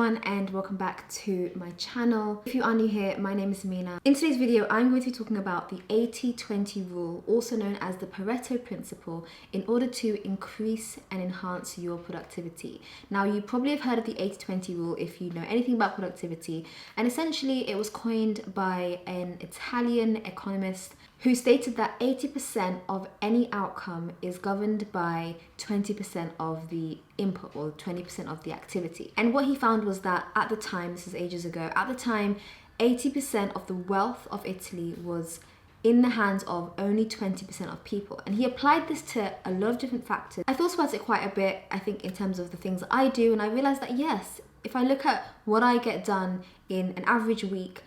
everyone and welcome back to my channel. If you are new here, my name is Amina. In today's video, I'm going to be talking about the 80-20 rule, also known as the Pareto principle, in order to increase and enhance your productivity. Now, you probably have heard of the 80-20 rule if you know anything about productivity, and essentially it was coined by an Italian economist who stated that 80% of any outcome is governed by 20% of the input or 20% of the activity. And what he found was that at the time, this is ages ago, at the time, 80% of the wealth of Italy was in the hands of only 20% of people. And he applied this to a lot of different factors. I thought about it quite a bit, I think, in terms of the things that I do, and I realized that yes, if I look at what I get done in an average week,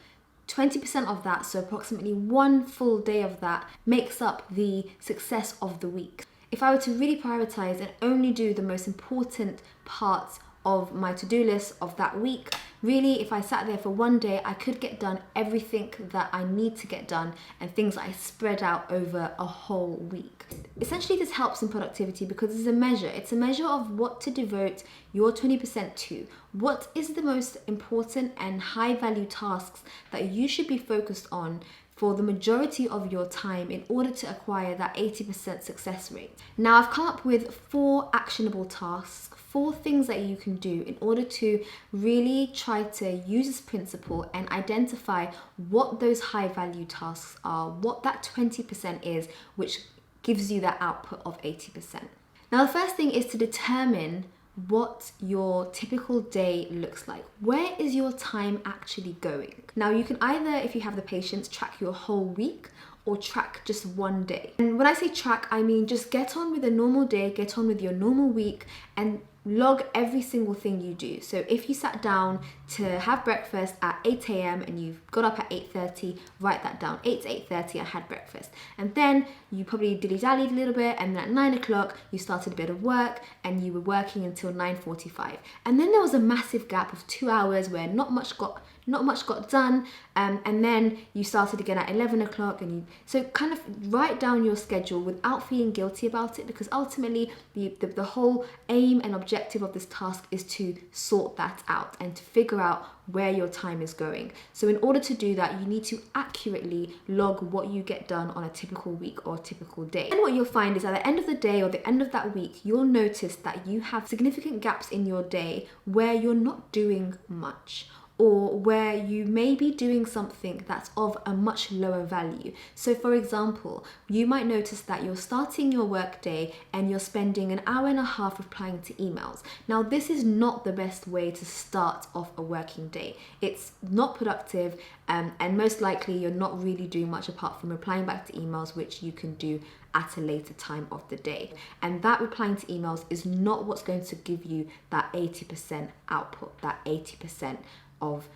20% of that, so approximately one full day of that, makes up the success of the week. If I were to really prioritize and only do the most important parts of my to-do list of that week, really, if I sat there for one day, I could get done everything that I need to get done and things that I spread out over a whole week. Essentially, this helps in productivity because it's a measure. It's a measure of what to devote your 20% to. What is the most important and high value tasks that you should be focused on for the majority of your time in order to acquire that 80% success rate. Now, I've come up with 4 actionable tasks, 4 things that you can do in order to really try to use this principle and identify what those high value tasks are, what that 20% is, which gives you that output of 80%. Now, the first thing is to determine what your typical day looks like. Where is your time actually going? Now, you can either, if you have the patience, track your whole week or track just one day. And when I say track, I mean just get on with a normal day, get on with your normal week and log every single thing you do. So if you sat down to have breakfast at 8 a.m. and you got up at 8:30, write that down. 8 to 8:30, I had breakfast. And then you probably dilly-dallied a little bit, and then at 9 o'clock, you started a bit of work and you were working until 9:45. And then there was a massive gap of 2 hours where not much got done, and then you started again at 11 o'clock, and so kind of write down your schedule without feeling guilty about it, because ultimately the whole aim and objective of this task is to sort that out and to figure out where your time is going. So in order to do that, you need to accurately log what you get done on a typical week or a typical day. And what you'll find is at the end of the day or the end of that week, you'll notice that you have significant gaps in your day where you're not doing much, or where you may be doing something that's of a much lower value. So for example, you might notice that you're starting your work day and you're spending an hour and a half replying to emails. Now, this is not the best way to start off a working day. It's not productive, and most likely you're not really doing much apart from replying back to emails, which you can do at a later time of the day. And that replying to emails is not what's going to give you that 80% output, that 80% of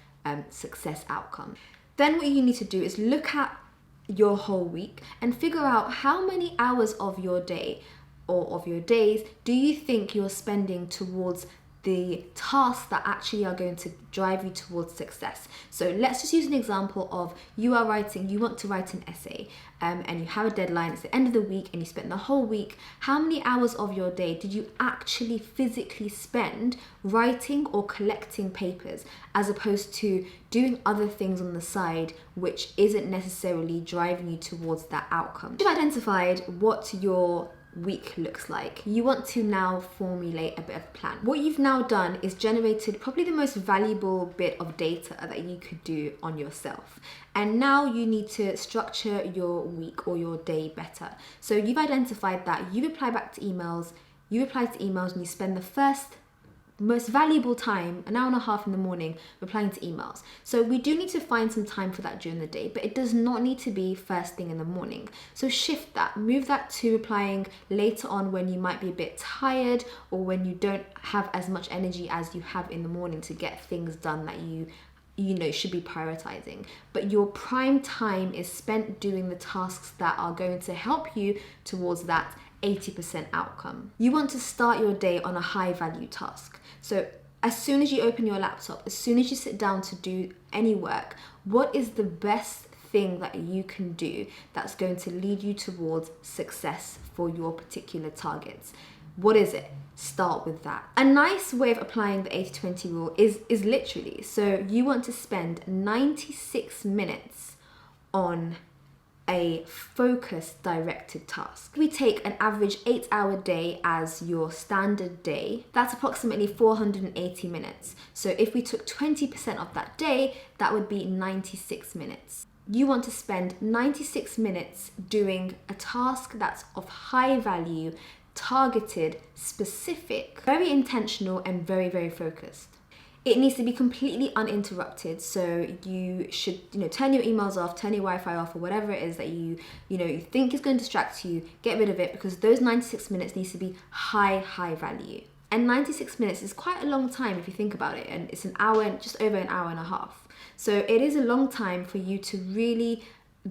success outcome. Then what you need to do is look at your whole week and figure out how many hours of your day or of your days do you think you're spending towards the tasks that actually are going to drive you towards success. So let's just use an example of you want to write an essay, and you have a deadline, it's the end of the week, and you spent the whole week. How many hours of your day did you actually physically spend writing or collecting papers, as opposed to doing other things on the side which isn't necessarily driving you towards that outcome? You've identified what your week looks like. You want to now formulate a bit of a plan. What you've now done is generated probably the most valuable bit of data that you could do on yourself. And now you need to structure your week or your day better. So you've identified that you reply to emails and you spend the first most valuable time, an hour and a half in the morning, replying to emails. So we do need to find some time for that during the day, but it does not need to be first thing in the morning. So shift that, move that to replying later on when you might be a bit tired or when you don't have as much energy as you have in the morning to get things done that you should be prioritizing. But your prime time is spent doing the tasks that are going to help you towards that 80% outcome. You want to start your day on a high value task. So as soon as you open your laptop, as soon as you sit down to do any work, what is the best thing that you can do that's going to lead you towards success for your particular targets? What is it? Start with that. A nice way of applying the 80-20 rule is literally, so you want to spend 96 minutes on a focused directed task. We take an average 8-hour day as your standard day. That's approximately 480 minutes. So if we took 20% of that day, that would be 96 minutes. You want to spend 96 minutes doing a task that's of high value, targeted, specific, very intentional, and very, very focused. It needs to be completely uninterrupted. So you should, turn your emails off, turn your Wi-Fi off, or whatever it is that you think is going to distract you. Get rid of it, because those 96 minutes needs to be high value. And 96 minutes is quite a long time if you think about it, and it's an hour, just over an hour and a half. So it is a long time for you to really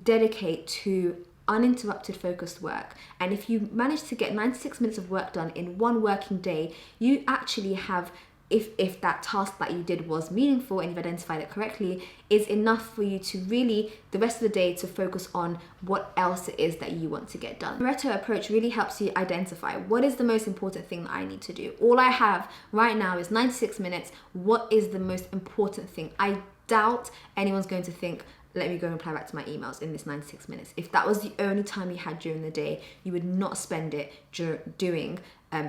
dedicate to uninterrupted focused work. And if you manage to get 96 minutes of work done in one working day, you actually have, if that task that you did was meaningful and you've identified it correctly, is enough for you to really, the rest of the day, to focus on what else it is that you want to get done. The Pareto approach really helps you identify what is the most important thing that I need to do. All I have right now is 96 minutes. What is the most important thing? I doubt anyone's going to think, let me go and reply back to my emails in this 96 minutes. If that was the only time you had during the day, you would not spend it doing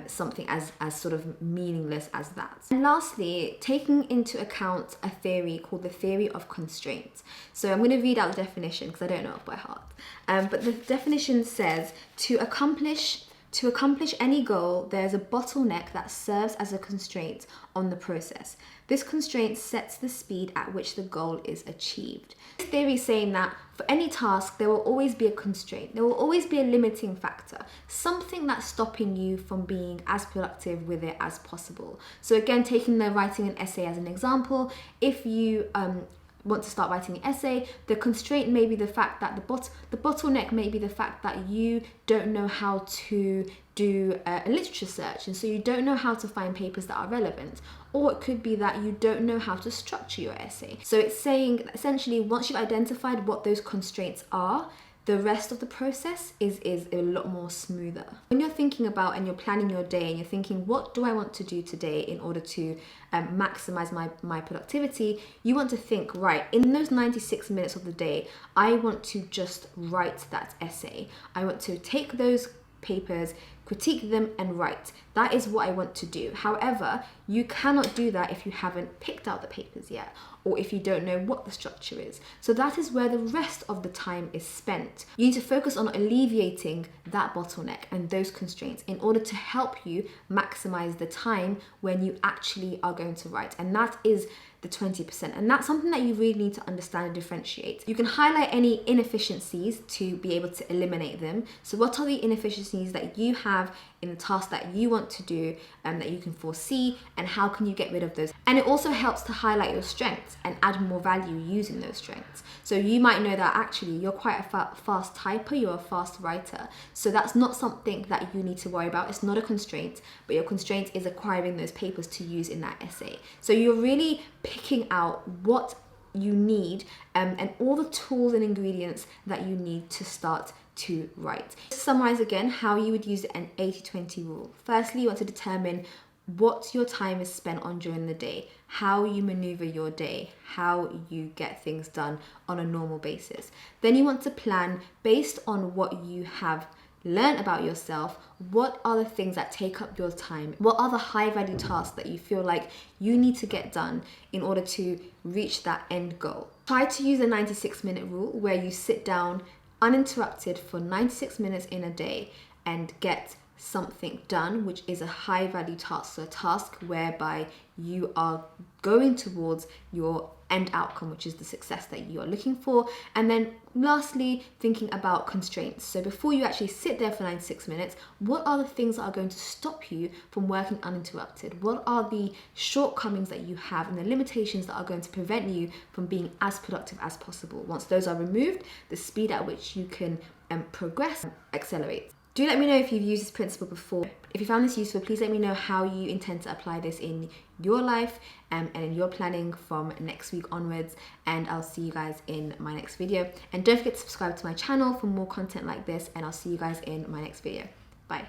something as sort of meaningless as that. And lastly, taking into account a theory called the theory of constraint. So I'm going to read out the definition because I don't know it by heart. But the definition says, to accomplish any goal, there is a bottleneck that serves as a constraint on the process. This constraint sets the speed at which the goal is achieved. This theory is saying that for any task, there will always be a constraint. There will always be a limiting factor, something that's stopping you from being as productive with it as possible. So again, taking the writing an essay as an example, if you want to start writing an essay, the constraint may be the fact that the bottleneck may be the fact that you don't know how to do a literature search, and so you don't know how to find papers that are relevant. Or it could be that you don't know how to structure your essay. So it's saying that essentially, once you've identified what those constraints are, the rest of the process is a lot more smoother. When you're thinking about and you're planning your day and you're thinking, what do I want to do today in order to maximize my productivity, you want to think, right, in those 96 minutes of the day, I want to just write that essay. I want to take those papers, critique them, and write. That is what I want to do. However, you cannot do that if you haven't picked out the papers yet, or if you don't know what the structure is. So that is where the rest of the time is spent. You need to focus on alleviating that bottleneck and those constraints in order to help you maximize the time when you actually are going to write. And that is the 20%. And that's something that you really need to understand and differentiate. You can highlight any inefficiencies to be able to eliminate them. So what are the inefficiencies that you have in the task that you want to do and that you can foresee, and how can you get rid of those? And it also helps to highlight your strengths and add more value using those strengths. So you might know that actually you're quite a fast typer, you're a fast writer. So that's not something that you need to worry about. It's not a constraint, but your constraint is acquiring those papers to use in that essay. So you're really picking out what you need and all the tools and ingredients that you need to start to write. To summarize again how you would use an 80-20 rule. Firstly, you want to determine what your time is spent on during the day, how you maneuver your day, how you get things done on a normal basis. Then you want to plan based on what you have learn about yourself. What are the things that take up your time? What are the high value tasks that you feel like you need to get done in order to reach that end goal? Try to use a 96-minute rule where you sit down uninterrupted for 96 minutes in a day and get something done, which is a high value task. So a task whereby you are going towards your end outcome, which is the success that you are looking for. And then lastly, thinking about constraints. So before you actually sit there for 96 minutes, what are the things that are going to stop you from working uninterrupted? What are the shortcomings that you have and the limitations that are going to prevent you from being as productive as possible? Once those are removed, the speed at which you can progress accelerates. Do let me know if you've used this principle before. If you found this useful, please let me know how you intend to apply this in your life and in your planning from next week onwards. And I'll see you guys in my next video. And don't forget to subscribe to my channel for more content like this, and I'll see you guys in my next video. Bye.